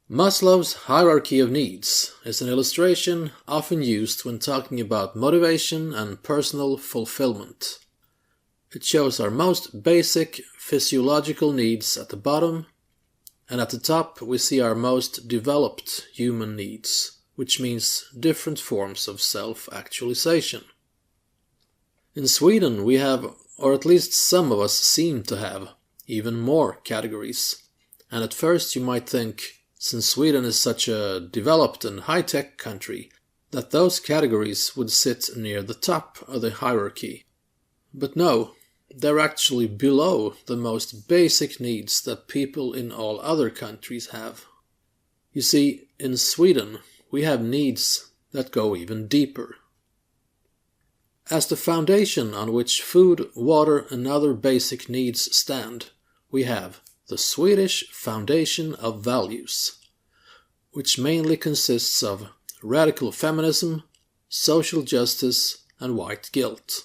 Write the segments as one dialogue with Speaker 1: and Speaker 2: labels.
Speaker 1: Maslow's hierarchy of needs is an illustration often used when talking about motivation and personal fulfillment. It shows our most basic physiological needs at the bottom, and at the top we see our most developed human needs, which means different forms of self-actualization. In Sweden we have, or at least some of us seem to have, even more categories. And at first you might think, since Sweden is such a developed and high-tech country, that those categories would sit near the top of the hierarchy. But no, they're actually below the most basic needs that people in all other countries have. You see, in Sweden we have needs that go even deeper. As the foundation on which food, water and other basic needs stand, we have the Swedish Foundation of Values, which mainly consists of radical feminism, social justice, and white guilt.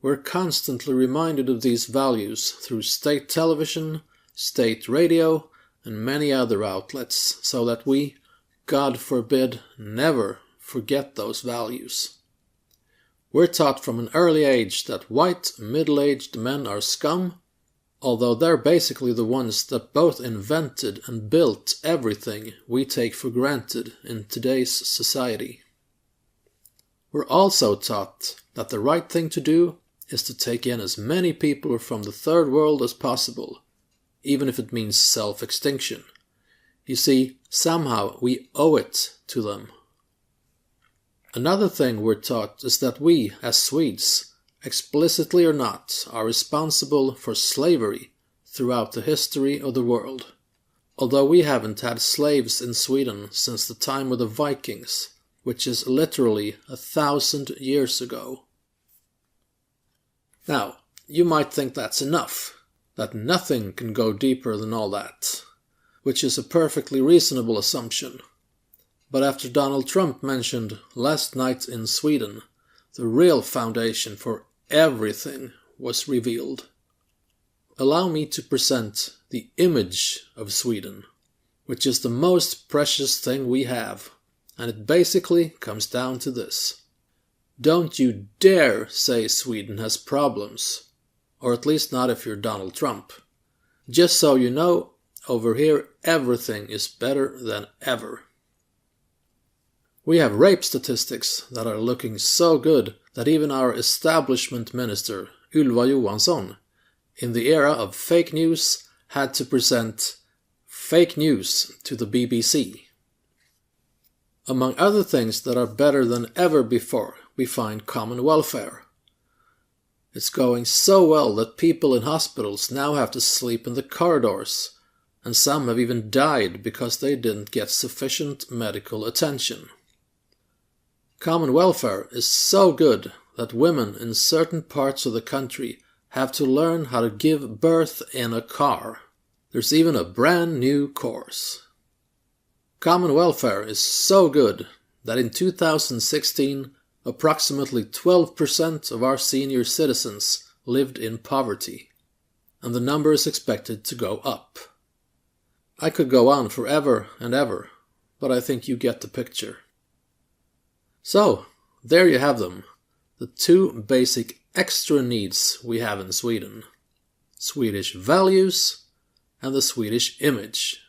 Speaker 1: We're constantly reminded of these values through state television, state radio, and many other outlets, so that we, God forbid, never forget those values. We're taught from an early age that white, middle-aged men are scum, although they're basically the ones that both invented and built everything we take for granted in today's society. We're also taught that the right thing to do is to take in as many people from the third world as possible, even if it means self-extinction. You see, somehow we owe it to them. Another thing we're taught is that we, as Swedes, explicitly or not, are responsible for slavery throughout the history of the world, although we haven't had slaves in Sweden since the time of the Vikings, which is literally 1,000 years ago. Now, you might think that's enough, that nothing can go deeper than all that, which is a perfectly reasonable assumption. But after Donald Trump mentioned last night in Sweden, the real foundation for everything was revealed. Allow me to present the image of Sweden, which is the most precious thing we have, and it basically comes down to this. Don't you dare say Sweden has problems, or at least not if you're Donald Trump. Just so you know, over here everything is better than ever. We have rape statistics that are looking so good that even our establishment minister, Ylva Johansson, in the era of fake news, had to present fake news to the BBC. Among other things that are better than ever before, we find common welfare. It's going so well that people in hospitals now have to sleep in the corridors, and some have even died because they didn't get sufficient medical attention. Common welfare is so good that women in certain parts of the country have to learn how to give birth in a car. There's even a brand new course. Common welfare is so good that in 2016, approximately 12% of our senior citizens lived in poverty, and the number is expected to go up. I could go on forever and ever, but I think you get the picture. So, there you have them, the two basic extra needs we have in Sweden. Swedish values and the Swedish image.